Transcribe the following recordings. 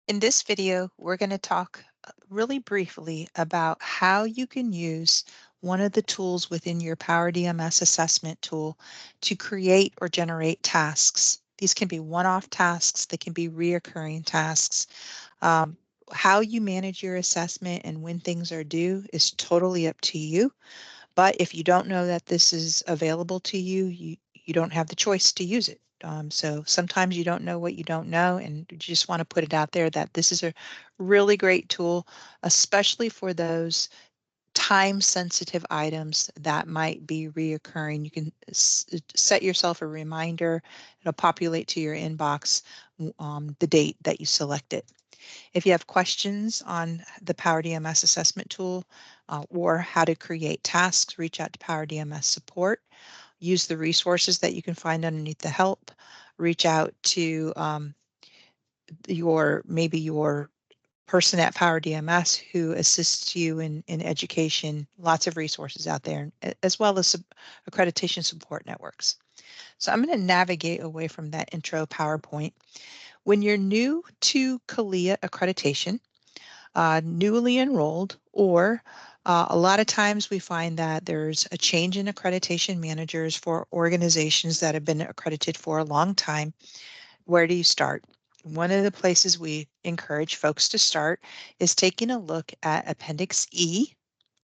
In this video, we're going to talk really briefly about how you can use one of the tools within your Power DMS assessment tool to create or generate tasks. These can be one-off tasks, they can be reoccurring tasks. Um, how you manage your assessment and when things are due is totally up to you. But if you don't know that this is available to you, you don't have the choice to use it. So sometimes you don't know what you don't know, and you just want to put it out there that this is a really great tool, especially for those time sensitive items that might be reoccurring. You can set yourself a reminder. It'll populate to your inbox the date that you select it. If you have questions on the Power DMS assessment tool or how to create tasks, reach out to Power DMS support. Use the resources that you can find underneath the help. Reach out to maybe your person at Power DMS who assists you in education. Lots of resources out there, as well as accreditation support networks. So I'm going to navigate away from that intro PowerPoint. When you're new to CALIA accreditation, newly enrolled, or a lot of times we find that there's a change in accreditation managers for organizations that have been accredited for a long time. Where do you start? One of the places we encourage folks to start is taking a look at Appendix E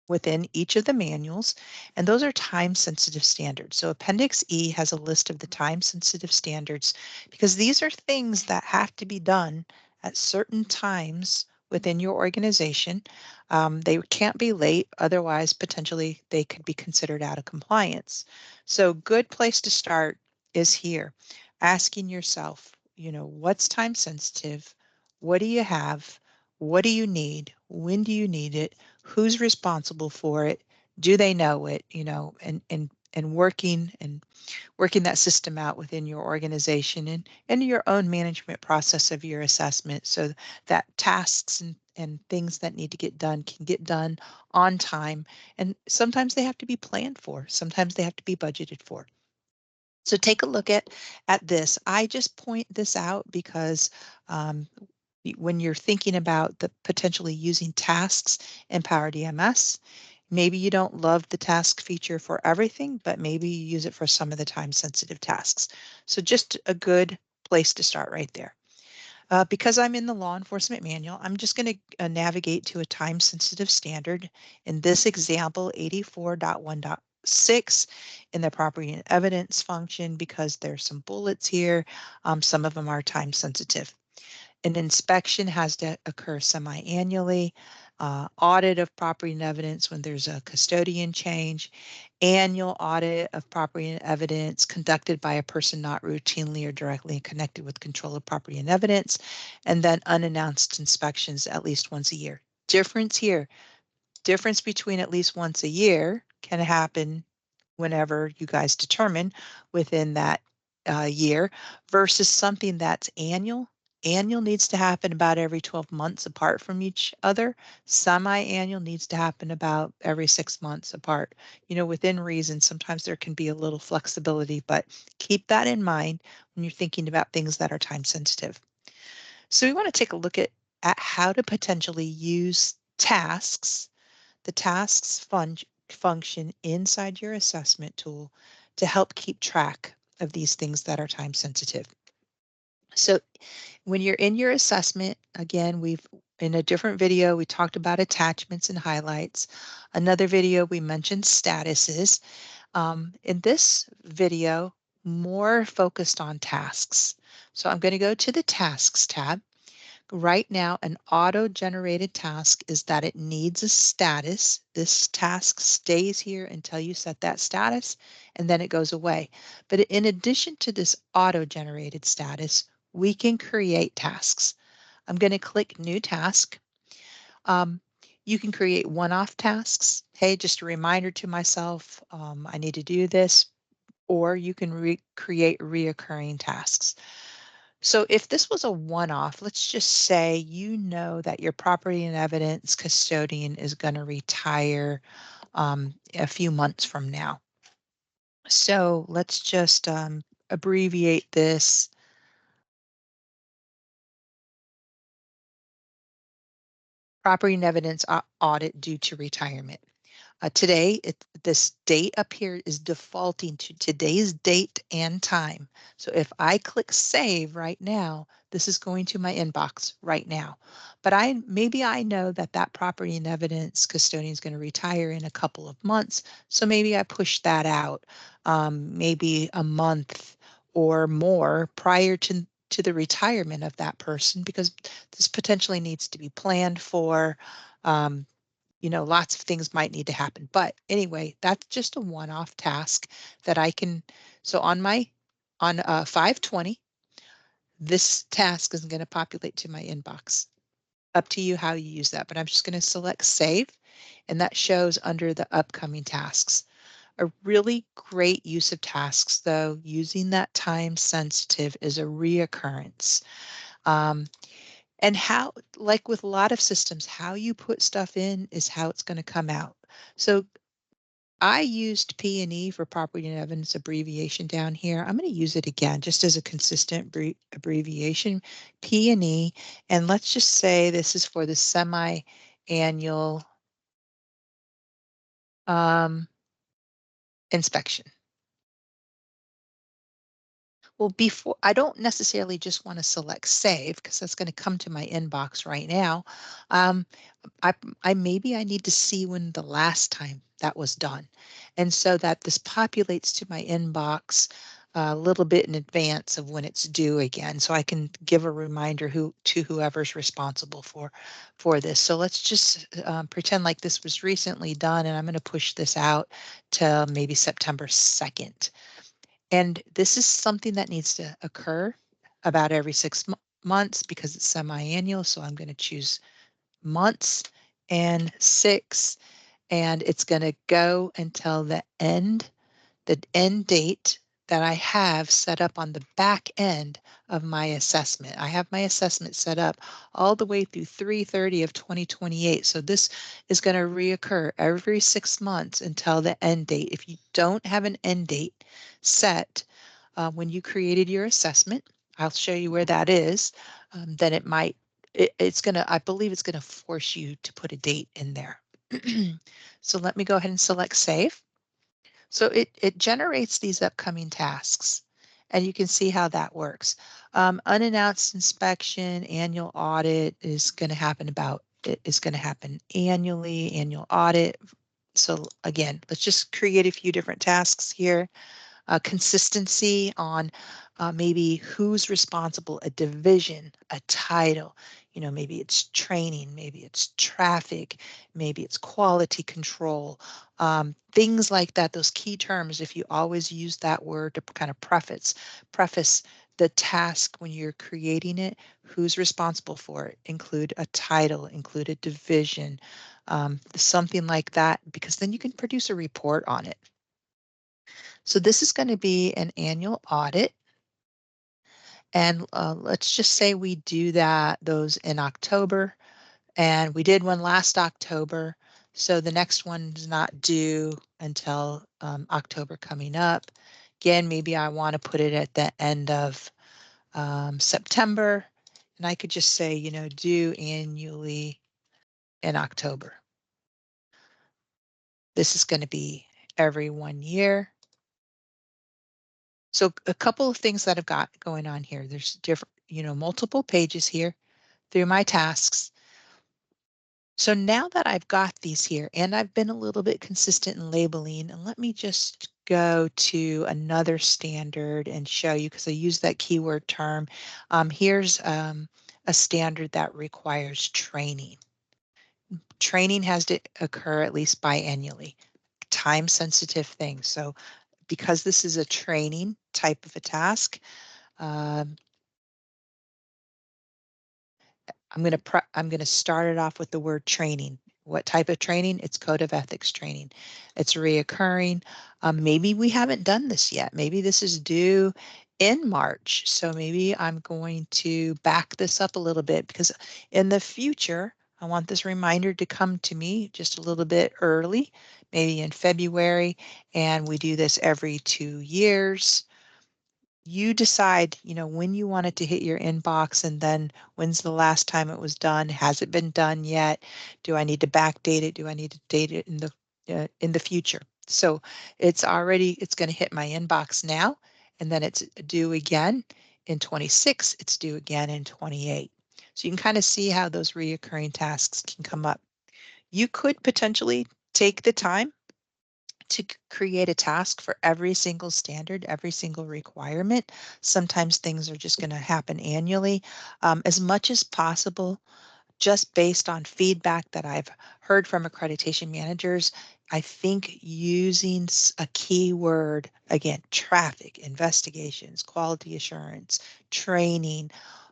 within each of the manuals, and those are time sensitive standards. So Appendix E has a list of the time sensitive standards because these are things that have to be done at certain times within your organization. They can't be late, otherwise potentially they could be considered out of compliance. So good place to start is here, asking yourself, what's time sensitive? What do you have? What do you need? When do you need it? Who's responsible for it? Do they know it? And working that system out within your organization and your own management process of your assessment so that tasks and things that need to get done can get done on time. And sometimes they have to be planned for, sometimes they have to be budgeted for. So take a look at this. I just point this out because um, when you're thinking about the potentially using tasks in Power DMS, maybe you don't love the task feature for everything, but maybe you use it for some of the time sensitive tasks. So just a good place to start right there. Because I'm in the law enforcement manual, I'm just going to navigate to a time sensitive standard. In this example, 84.1.6 in the property and evidence function, because there's some bullets here. Some of them are time sensitive. An inspection has to occur semi-annually. Audit of property and evidence when there's a custodian change. Annual audit of property and evidence conducted by a person not routinely or directly connected with control of property and evidence. And then unannounced inspections at least once a year. Difference here. Difference between at least once a year can happen whenever you guys determine within that year versus something that's annual. Annual needs to happen about every 12 months apart from each other. Semi-annual needs to happen about every 6 months apart. Within reason, sometimes there can be a little flexibility, but keep that in mind when you're thinking about things that are time sensitive. So we want to take a look at how to potentially use tasks, the tasks function inside your assessment tool to help keep track of these things that are time sensitive. So when you're in your assessment, again, in a different video, we talked about attachments and highlights. Another video, we mentioned statuses. In this video, more focused on tasks. So I'm going to go to the tasks tab. Right now, an auto-generated task is that it needs a status. This task stays here until you set that status, and then it goes away. But in addition to this auto-generated status, we can create tasks. I'm going to click New Task. You can create one-off tasks. Hey, just a reminder to myself, I need to do this. Or you can create reoccurring tasks. So if this was a one-off, let's just say that your property and evidence custodian is going to retire a few months from now. So let's just abbreviate this property and evidence audit due to retirement. Today, this date up here is defaulting to today's date and time. So if I click save right now, this is going to my inbox right now. But maybe I know that that property and evidence custodian is going to retire in a couple of months. So maybe I push that out, maybe a month or more prior to the retirement of that person, because this potentially needs to be planned for. Um, lots of things might need to happen. But anyway, that's just a one-off task that I can. So on 520, this task is going to populate to my inbox. Up to you how you use that, but I'm just going to select save, and that shows under the upcoming tasks. A really great use of tasks, though, using that time sensitive is a reoccurrence. And how, like with a lot of systems, how you put stuff in is how it's going to come out. So I used P&E for property and evidence abbreviation down here. I'm going to use it again just as a consistent abbreviation, P&E. And let's just say this is for the semi-annual inspection. Well, before, I don't necessarily just want to select save because that's going to come to my inbox right now. Maybe I need to see when the last time that was done. And so that this populates to my inbox a little bit in advance of when it's due again. So I can give a reminder to whoever's responsible for this. So let's just pretend like this was recently done, and I'm going to push this out to maybe September 2nd. And this is something that needs to occur about every 6 months because it's semi-annual. So I'm going to choose months and 6, and it's going to go until the end date that I have set up on the back end of my assessment. I have my assessment set up all the way through 3/30 of 2028. So this is going to reoccur every 6 months until the end date. If you don't have an end date set when you created your assessment, I'll show you where that is, then it's going to, I believe it's going to force you to put a date in there. So let me go ahead and select save. So it generates these upcoming tasks, and you can see how that works. Unannounced inspection, annual audit is going to happen annually, annual audit. So again, let's just create a few different tasks here. Consistency on maybe who's responsible, a division, a title, maybe it's training, maybe it's traffic, maybe it's quality control, things like that. Those key terms, if you always use that word to kind of preface the task when you're creating it, who's responsible for it, include a title, include a division, something like that, because then you can produce a report on it. So this is going to be an annual audit. And let's just say we do those in October, and we did one last October. So the next one's not due until October coming up. Again, maybe I want to put it at the end of September, and I could just say, due annually in October. This is going to be every 1 year. So a couple of things that I've got going on here. There's different, multiple pages here through my tasks. So now that I've got these here and I've been a little bit consistent in labeling, and let me just go to another standard and show you, because I use that keyword term. Here's a standard that requires training. Training has to occur at least biannually, time sensitive thing. So because this is a training type of a task, I'm going to start it off with the word training. What type of training? It's code of ethics training. It's reoccurring. Maybe we haven't done this yet. Maybe this is due in March. So maybe I'm going to back this up a little bit, because in the future, I want this reminder to come to me just a little bit early, maybe in February, and we do this every 2 years. you decide, when you want it to hit your inbox, and then when's the last time it was done? Has it been done yet? Do I need to backdate it? Do I need to date it in the future? So it's going to hit my inbox now, and then it's due again in 26. It's due again in 28. So you can kind of see how those reoccurring tasks can come up. You could potentially take the time to create a task for every single standard, every single requirement. Sometimes things are just going to happen annually. As much as possible, just based on feedback that I've heard from accreditation managers, I think using a keyword, again, traffic, investigations, quality assurance, training,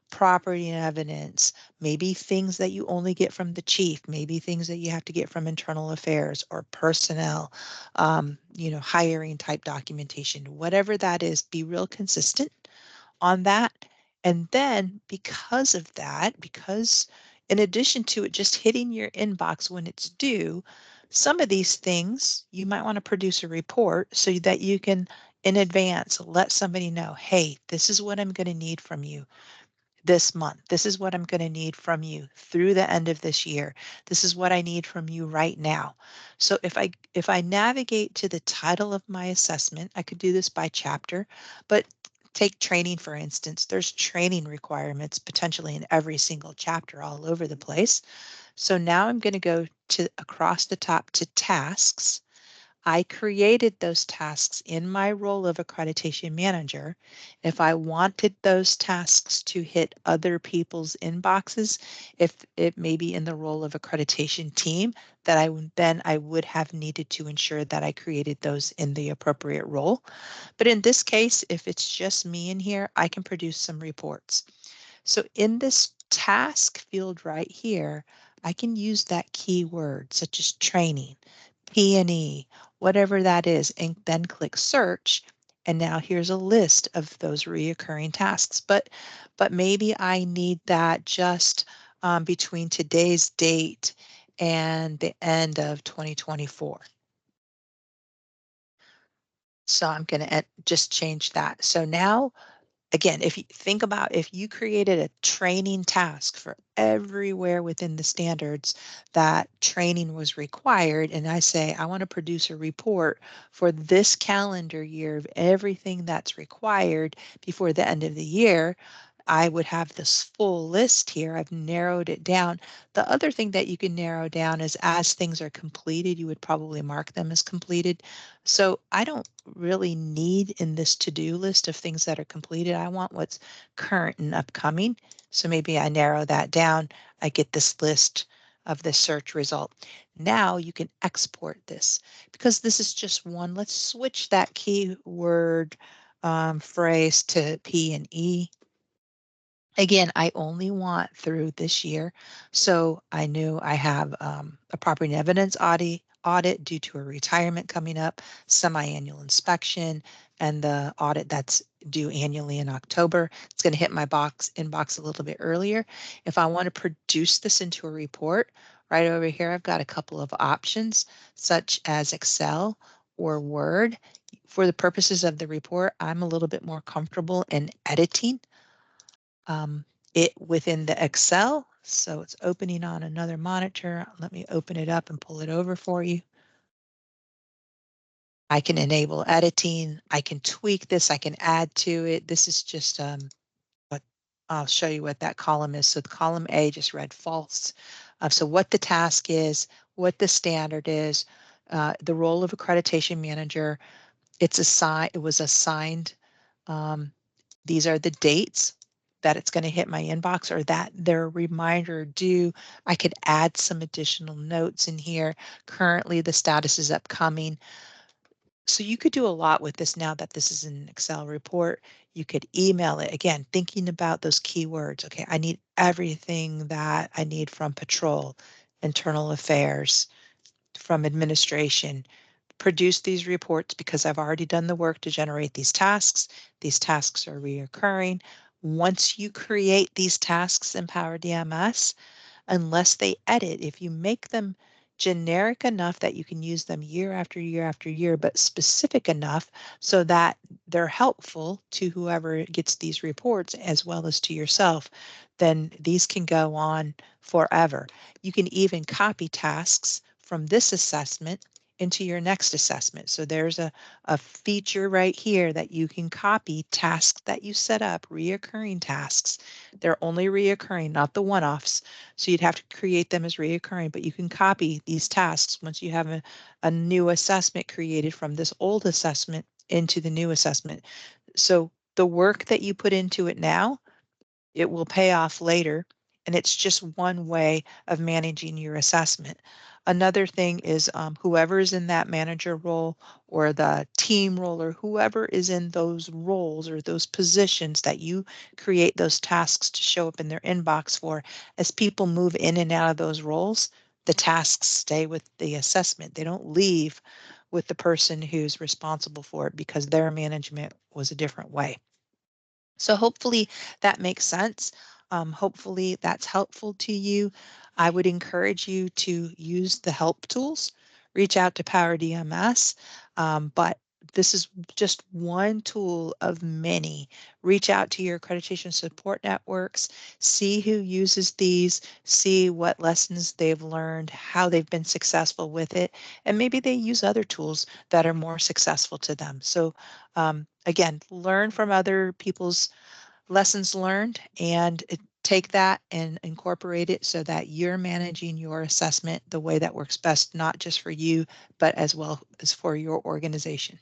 property and evidence, maybe things that you only get from the chief, maybe things that you have to get from internal affairs or personnel, hiring type documentation, whatever that is, be real consistent on that. And then because in addition to it just hitting your inbox when it's due, some of these things you might want to produce a report so that you can in advance let somebody know, hey, this is what I'm going to need from you this month. This is what I'm going to need from you through the end of this year. This is what I need from you right now. So if I navigate to the title of my assessment, I could do this by chapter, but take training, for instance. There's training requirements potentially in every single chapter all over the place. So now I'm going to go to across the top to tasks. I created those tasks in my role of accreditation manager. If I wanted those tasks to hit other people's inboxes, if it may be in the role of accreditation team, that I would have needed to ensure that I created those in the appropriate role. But in this case, if it's just me in here, I can produce some reports. So in this task field right here, I can use that keyword such as training, P&E, whatever that is, and then click search. And now here's a list of those reoccurring tasks. But maybe I need that just between today's date and the end of 2024. So I'm going to just change that. So now, again, if you think about if you created a training task for everywhere within the standards that training was required, and I say, I want to produce a report for this calendar year of everything that's required before the end of the year, I would have this full list here. I've narrowed it down. The other thing that you can narrow down is as things are completed, you would probably mark them as completed. So I don't really need in this to-do list of things that are completed. I want what's current and upcoming. So maybe I narrow that down. I get this list of the search result. Now you can export this because this is just one. Let's switch that keyword phrase to P and E. Again, I only want through this year. So I knew I have a property and evidence audit due to a retirement coming up, semi-annual inspection, and the audit that's due annually in October. It's going to hit my inbox a little bit earlier. If I want to produce this into a report, right over here, I've got a couple of options, such as Excel or Word. For the purposes of the report, I'm a little bit more comfortable in editing um, it within the Excel. So it's opening on another monitor. Let me open it up and pull it over for you. I can enable editing. I can tweak this. I can add to it. This is just what I'll show you what that column is. So the column A just read false. So what the task is, what the standard is, the role of accreditation manager. It was assigned. Um, these are the dates that it's going to hit my inbox or that their reminder due. I could add some additional notes in here. Currently, the status is upcoming. So you could do a lot with this now that this is an Excel report. You could email it again, thinking about those keywords. Okay, I need everything that I need from patrol, internal affairs, from administration. Produce these reports because I've already done the work to generate these tasks. These tasks are reoccurring. Once you create these tasks in Power DMS, unless they edit, if you make them generic enough that you can use them year after year after year, but specific enough so that they're helpful to whoever gets these reports as well as to yourself, then these can go on forever. You can even copy tasks from this assessment into your next assessment. So there's a feature right here that you can copy tasks that you set up, reoccurring tasks. They're only reoccurring, not the one-offs. So you'd have to create them as reoccurring, but you can copy these tasks once you have a new assessment created from this old assessment into the new assessment. So the work that you put into it now, it will pay off later. And it's just one way of managing your assessment. Another thing is whoever is in that manager role or the team role or whoever is in those roles or those positions that you create those tasks to show up in their inbox for, as people move in and out of those roles, the tasks stay with the assessment. They don't leave with the person who's responsible for it because their management was a different way. So hopefully that makes sense. Hopefully that's helpful to you. I would encourage you to use the help tools, reach out to Power DMS, but this is just one tool of many. Reach out to your accreditation support networks, see who uses these, see what lessons they've learned, how they've been successful with it, and maybe they use other tools that are more successful to them. So again, learn from other people's lessons learned and take that and incorporate it so that you're managing your assessment the way that works best, not just for you, but as well as for your organization.